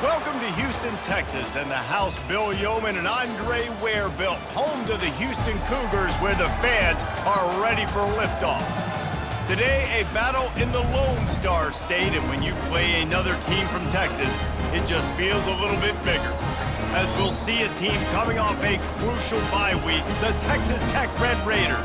Welcome to Houston, Texas, and the house Bill Yeoman and Andre Ware built, home to the Houston Cougars, where the fans are ready for liftoff. Today, a battle in the Lone Star State, and when you play another team from Texas, it just feels a little bit bigger. As we'll see a team coming off a crucial bye week, the Texas Tech Red Raiders,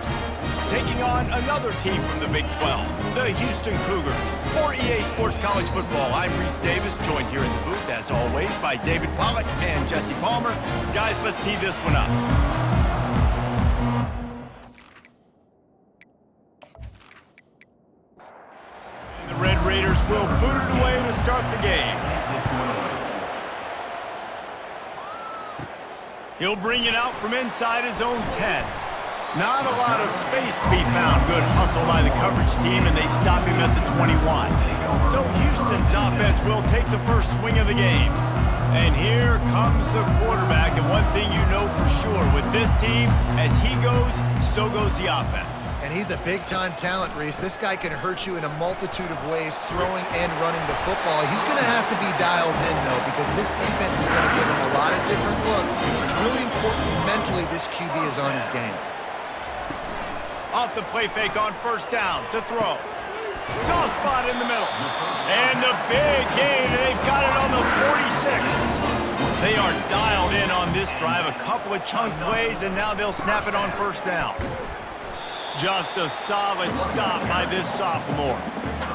taking on another team from the Big 12, the Houston Cougars. For EA Sports College Football, I'm Reese Davis, joined here in the booth, as always, by David Pollack and Jesse Palmer. Guys, let's tee this one up. And the Red Raiders will boot it away to start the game. He'll bring it out from inside his own 10. Not a lot of space to be found. Good hustle by the coverage team, and they stop him at the 21. So Houston's offense will take the first swing of the game. And here comes the quarterback, and one thing you know for sure, with this team, as he goes, so goes the offense. And he's a big-time talent, Reese. This guy can hurt you in a multitude of ways, throwing and running the football. He's going to have to be dialed in, though, because this defense is going to give him a lot of different looks. It's really important mentally this QB is on his game. Off the play fake on first down to throw. Soft spot in the middle. And the big gain, and they've got it on the 46. They are dialed in on this drive. A couple of chunk plays, and now they'll snap it on first down. Just a solid stop by this sophomore.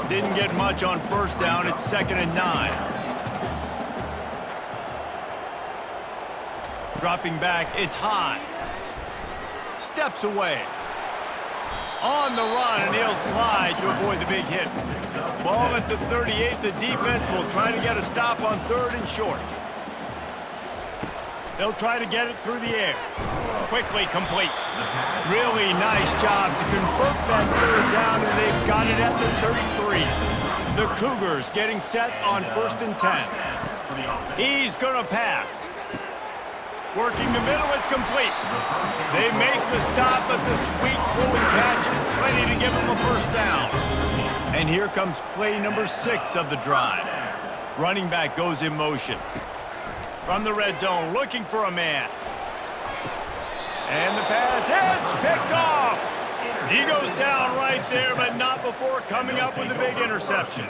Didn't get much on first down. It's 2nd and 9. Dropping back, it's high. Steps away. On the run, and he'll slide to avoid the big hit. Ball at the 38. The defense will try to get a stop on 3rd and short. They'll try to get it through the air. Quickly complete. Really nice job to convert that 3rd down, and they've got it at the 33. The Cougars getting set on 1st and 10. He's going to pass. Working the middle, it's complete. They make the stop, but the sweet pulling catch is plenty to give them a first down. And here comes play number 6 of the drive. Running back goes in motion. From the red zone, looking for a man. And the pass hits, picked off. He goes down right there, but not before coming up with a big interception.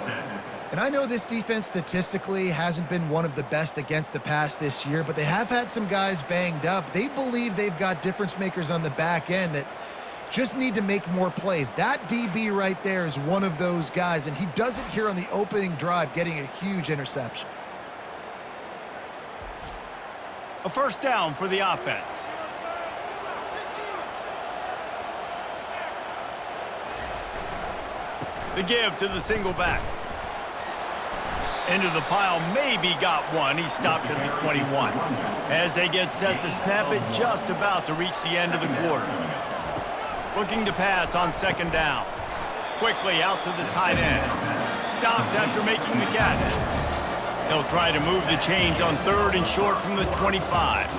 And I know this defense statistically hasn't been one of the best against the pass this year, but they have had some guys banged up. They believe they've got difference makers on the back end that just need to make more plays. That DB right there is one of those guys, and he does it here on the opening drive, getting a huge interception. A first down for the offense. The give to the single back. Into the pile, maybe got one. He stopped at the 21. As they get set to snap it, just about to reach the end of the quarter. Looking to pass on 2nd down. Quickly out to the tight end. Stopped after making the catch. He'll try to move the chains on 3rd and short from the 25.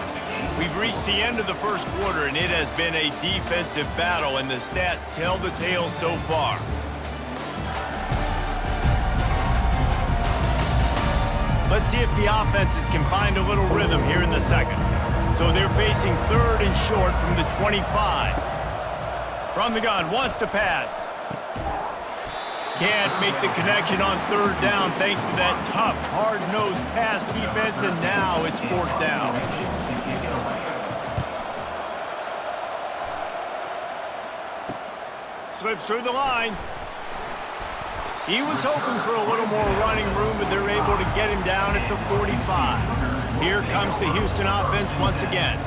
We've reached the end of the first quarter, and it has been a defensive battle, and the stats tell the tale so far. Let's see if the offenses can find a little rhythm here in the second. So they're facing 3rd and short from the 25. From the gun, wants to pass. Can't make the connection on 3rd down thanks to that tough, hard-nosed pass defense, and now it's 4th down. Slips through the line. He was hoping for a little more running room, but they're able to get him down at the 45. Here comes the Houston offense once again.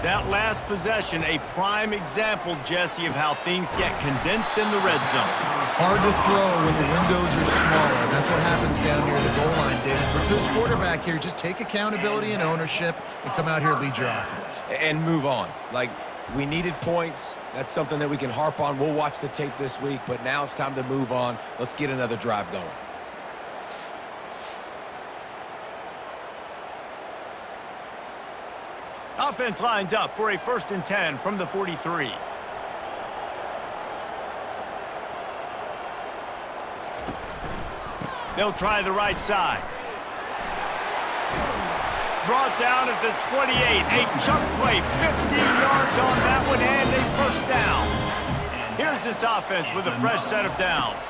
That last possession, a prime example, Jesse, of how things get condensed in the red zone. Hard to throw when the windows are smaller. That's what happens down near the goal line, David. But for this quarterback here, just take accountability and ownership and come out here and lead your offense. And move on. Like, we needed points. That's something that we can harp on. We'll watch the tape this week, but now it's time to move on. Let's get another drive going. Offense lines up for a 1st and 10 from the 43. They'll try the right side. Brought down at the 28. A chunk play, 15 yards on that one, and a first down. Here's this offense with a fresh set of downs.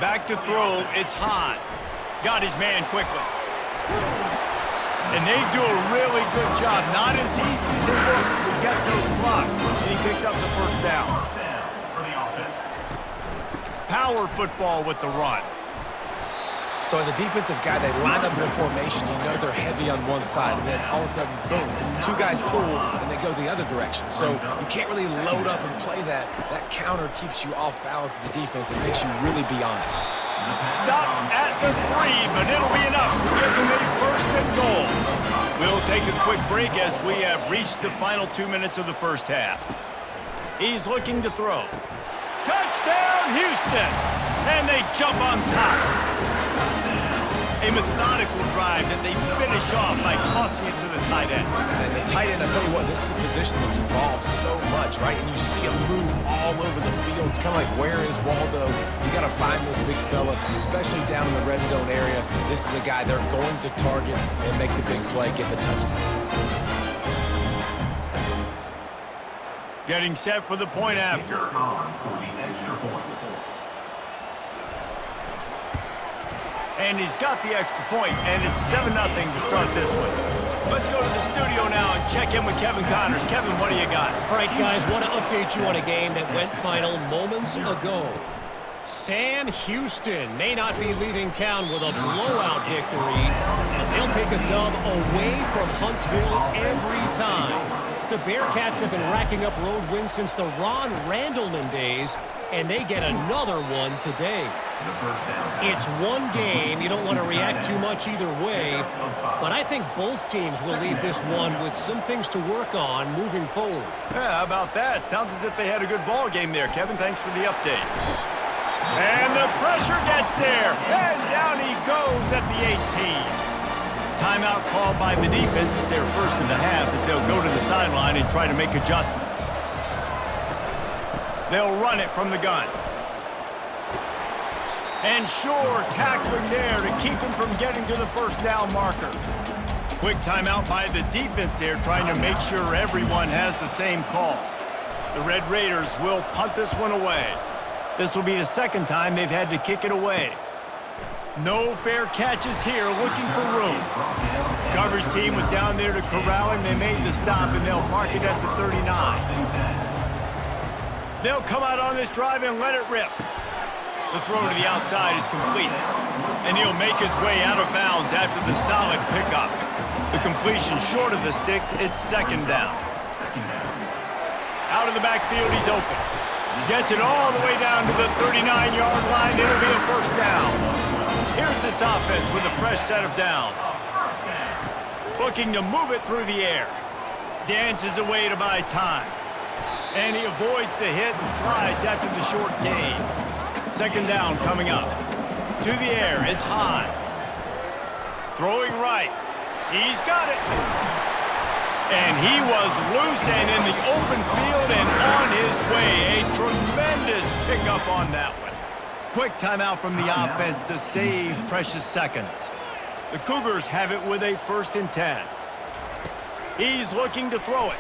Back to throw, it's Hahn. Got his man quickly. And they do a really good job. Not as easy as it looks to get those blocks. And he picks up the first down. Power football with the run. So as a defensive guy, they line up in a formation. You know they're heavy on one side, and then all of a sudden, boom, two guys pull, and they go the other direction. So you can't really load up and play that. That counter keeps you off balance as a defense and makes you really be honest. Stop at the 3, but it'll be enough to give them a first and goal. We'll take a quick break as we have reached the final 2 minutes of the first half. He's looking to throw. Touchdown, Houston! And they jump on top. A methodical drive that they finish off by tossing it to the tight end. And the tight end, I tell you what, this is a position that's evolved so much, right? And you see him move all over the field. It's kind of like, where is Waldo? You got to find this big fella, especially down in the red zone area. This is the guy they're going to target and make the big play, get the touchdown. Getting set for the point after. And he's got the extra point, and it's 7-0 to start this one. Let's go to the studio now and check in with Kevin Connors. Kevin, what do you got? All right, guys, want to update you on a game that went final moments ago. Sam Houston may not be leaving town with a blowout victory, but they'll take a dub away from Huntsville every time. The Bearcats have been racking up road wins since the Ron Randleman days, and they get another one today. It's one game. You don't want to react too much either way, but I think both teams will leave this one with some things to work on moving forward. Yeah, how about that? Sounds as if they had a good ball game there. Kevin, thanks for the update. And the pressure gets there, and down he goes at the 18. Timeout called by the defense. It's their first of the half as they'll go to the sideline and try to make adjustments. They'll run it from the gun. And sure, tackling there to keep him from getting to the first down marker. Quick timeout by the defense there, trying to make sure everyone has the same call. The Red Raiders will punt this one away. This will be the second time they've had to kick it away. No fair catches here, looking for room. The coverage team was down there to corral him. They made the stop, and they'll mark it at the 39. They'll come out on this drive and let it rip. The throw to the outside is complete, and he'll make his way out of bounds after the solid pickup. The completion short of the sticks, it's second down. Out of the backfield, he's open. Gets it all the way down to the 39-yard line. It'll be a first down. Here's this offense with a fresh set of downs. Looking to move it through the air. Dances away to buy time. And he avoids the hit and slides after the short gain. Second down coming up. To the air, it's Hahn. Throwing right. He's got it. And he was loose and in the open field and on his way. A tremendous pickup on that one. Quick timeout from the offense to save precious seconds. The Cougars have it with a 1st and 10. He's looking to throw it.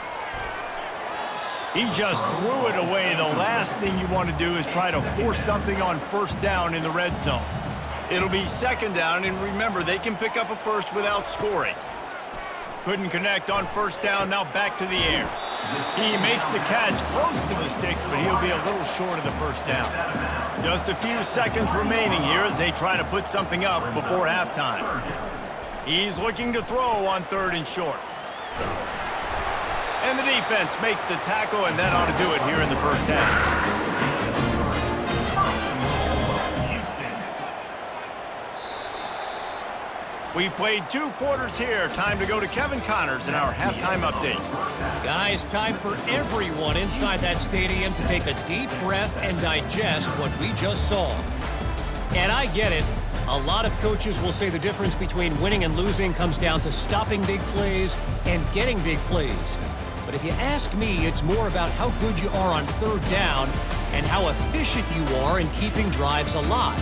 He just threw it away. The last thing you want to do is try to force something on first down in the red zone. It'll be second down, and remember, they can pick up a first without scoring. Couldn't connect on first down, now back to the air. He makes the catch close to the sticks, but he'll be a little short of the first down. Just a few seconds remaining here as they try to put something up before halftime. He's looking to throw on 3rd and short. And the defense makes the tackle, and that ought to do it here in the first half. We've played 2 quarters here. Time to go to Kevin Connors in our halftime update. Guys, time for everyone inside that stadium to take a deep breath and digest what we just saw. And I get it. A lot of coaches will say the difference between winning and losing comes down to stopping big plays and getting big plays. But if you ask me, it's more about how good you are on 3rd down and how efficient you are in keeping drives alive.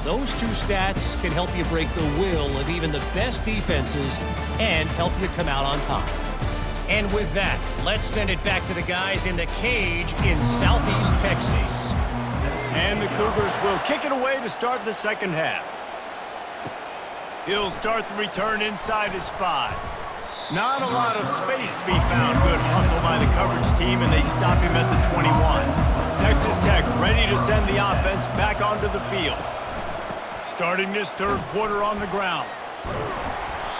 Those two stats can help you break the will of even the best defenses and help you come out on top. And with that, let's send it back to the guys in the cage in Southeast Texas. And the Cougars will kick it away to start the second half. He'll start the return inside his 5. Not a lot of space to be found. Good hustle by the coverage team, and they stop him at the 21. Texas Tech ready to send the offense back onto the field. Starting this third quarter on the ground.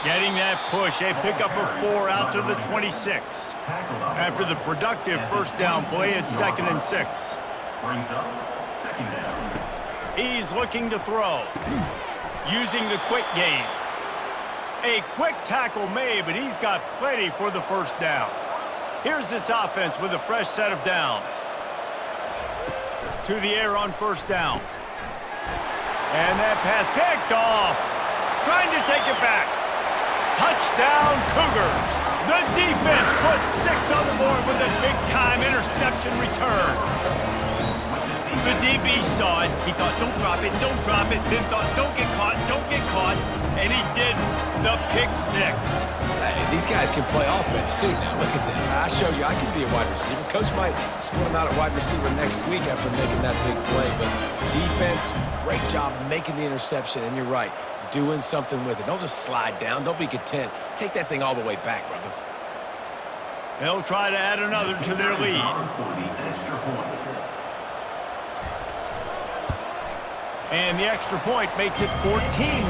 Getting that push, a pickup of 4 out to the 26. After the productive first down play at 2nd and 6. He's looking to throw. Using the quick game. A quick tackle made, but he's got plenty for the first down. Here's this offense with a fresh set of downs. To the air on first down. And that pass picked off. Trying to take it back. Touchdown, Cougars. The defense puts 6 on the board with a big-time interception return. The DB saw it. He thought, don't drop it, don't drop it. Then thought, don't get caught, don't get caught. And he didn't. The pick 6. Hey, these guys can play offense, too. Now, look at this. I showed you I can be a wide receiver. Coach might split him out at wide receiver next week after making that big play. But defense, great job making the interception. And you're right, doing something with it. Don't just slide down. Don't be content. Take that thing all the way back, brother. They'll try to add another to their lead. And the extra point makes it 14-0.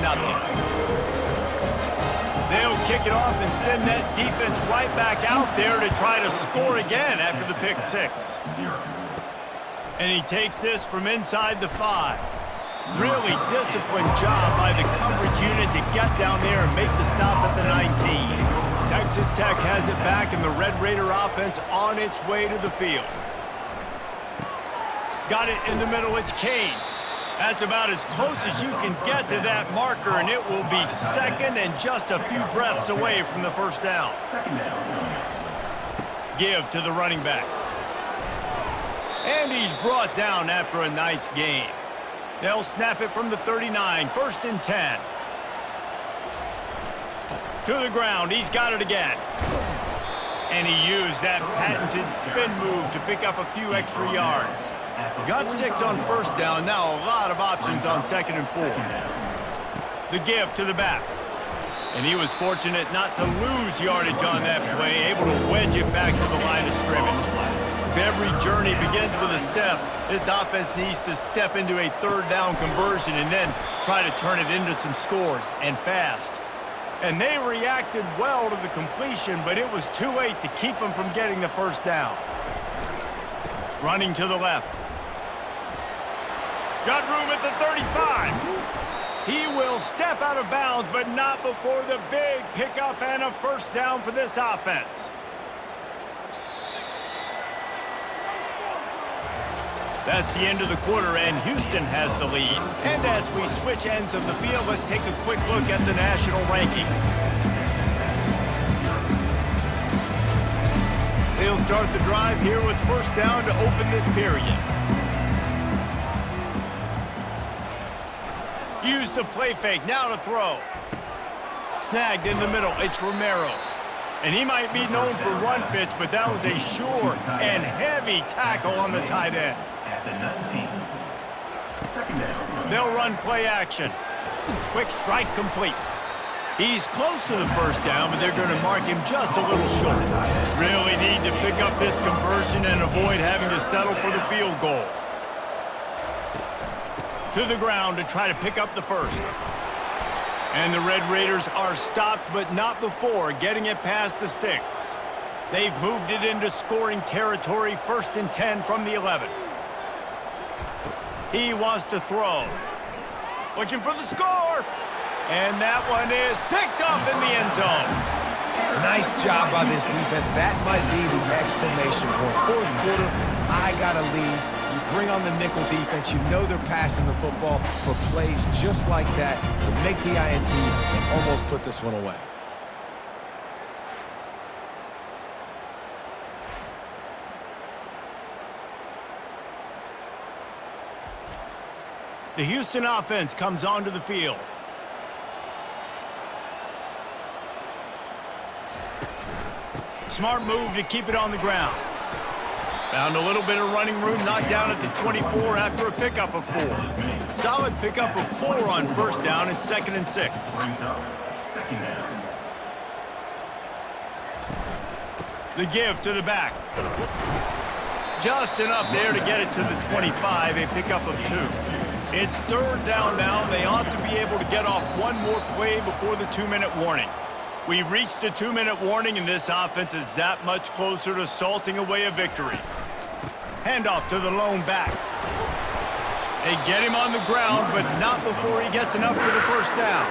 They'll kick it off and send that defense right back out there to try to score again after the pick 6. And he takes this from inside the 5. Really disciplined job by the coverage unit to get down there and make the stop at the 19. Texas Tech has it back, and the Red Raider offense on its way to the field. Got it in the middle, it's Kane. That's about as close as you can get to that marker, and it will be 2nd and just a few breaths away from the first down. Give to the running back. And he's brought down after a nice gain. They'll snap it from the 39, 1st and 10. To the ground, he's got it again. And he used that patented spin move to pick up a few extra yards. Got 6 on first down, now a lot of options on 2nd and 4. The give to the back. And he was fortunate not to lose yardage on that play, able to wedge it back to the line of scrimmage. If every journey begins with a step, this offense needs to step into a 3rd down conversion and then try to turn it into some scores, and fast. And they reacted well to the completion, but it was too late to keep them from getting the first down. Running to the left. Got room at the 35. He will step out of bounds, but not before the big pickup and a first down for this offense. That's the end of the quarter, and Houston has the lead. And as we switch ends of the field, let's take a quick look at the national rankings. They'll start the drive here with first down to open this period. Use the play fake, now to throw. Snagged in the middle, it's Romero. And he might be known for run fits, but that was a sure and heavy tackle on the tight end. They'll run play action. Quick strike complete. He's close to the first down, but they're going to mark him just a little short. Really need to pick up this conversion and avoid having to settle for the field goal. To the ground to try to pick up the first. And the Red Raiders are stopped, but not before getting it past the sticks. They've moved it into scoring territory, 1st and 10 from the 11. He wants to throw. Looking for the score. And that one is picked up in the end zone. Nice job by this defense. That might be the exclamation point. 4th quarter, I got a lead. You bring on the nickel defense. You know they're passing the football for plays just like that to make the INT and almost put this one away. The Houston offense comes onto the field. Smart move to keep it on the ground. Found a little bit of running room, knocked down at the 24 after a pickup of 4. Solid pickup of 4 on first down and 2nd and 6. The give to the back. Just enough there to get it to the 25, a pickup of 2. It's 3rd down now. They ought to be able to get off one more play before the 2-minute warning. We've reached the 2-minute warning, and this offense is that much closer to salting away a victory. Handoff to the lone back. They get him on the ground, but not before he gets enough for the first down.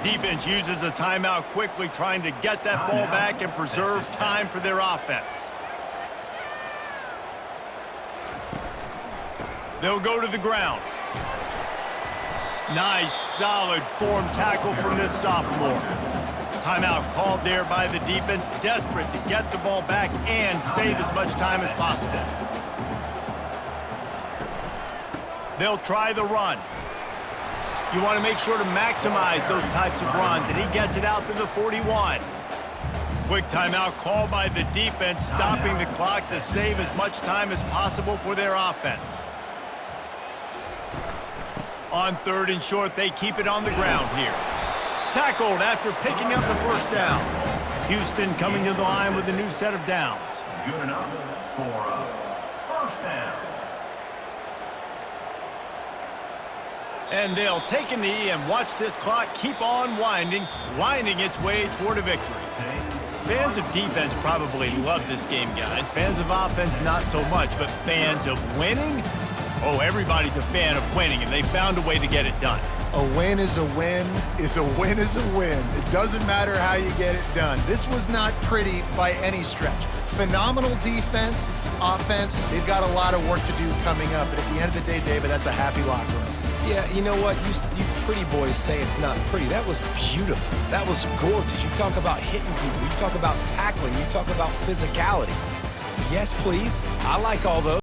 Defense uses a timeout quickly, trying to get that ball back and preserve time for their offense. They'll go to the ground. Nice, solid form tackle from this sophomore. Timeout called there by the defense, desperate to get the ball back and save as much time as possible. They'll try the run. You want to make sure to maximize those types of runs, and he gets it out to the 41. Quick timeout called by the defense, stopping the clock to save as much time as possible for their offense. On 3rd and short, they keep it on the ground here. Tackled after picking up the first down. Houston coming to the line with a new set of downs. Good enough for a first down. And they'll take a knee and watch this clock keep on winding its way toward a victory. Fans of defense probably love this game, guys. Fans of offense, not so much, but fans of winning? Oh, everybody's a fan of winning, and they found a way to get it done. A win is a win is a win is a win. It doesn't matter how you get it done. This was not pretty by any stretch. Phenomenal defense, offense. They've got a lot of work to do coming up. But at the end of the day, David, that's a happy locker room. Yeah, you know what? You pretty boys say it's not pretty. That was beautiful. That was gorgeous. You talk about hitting people. You talk about tackling. You talk about physicality. Yes, please. I like all those.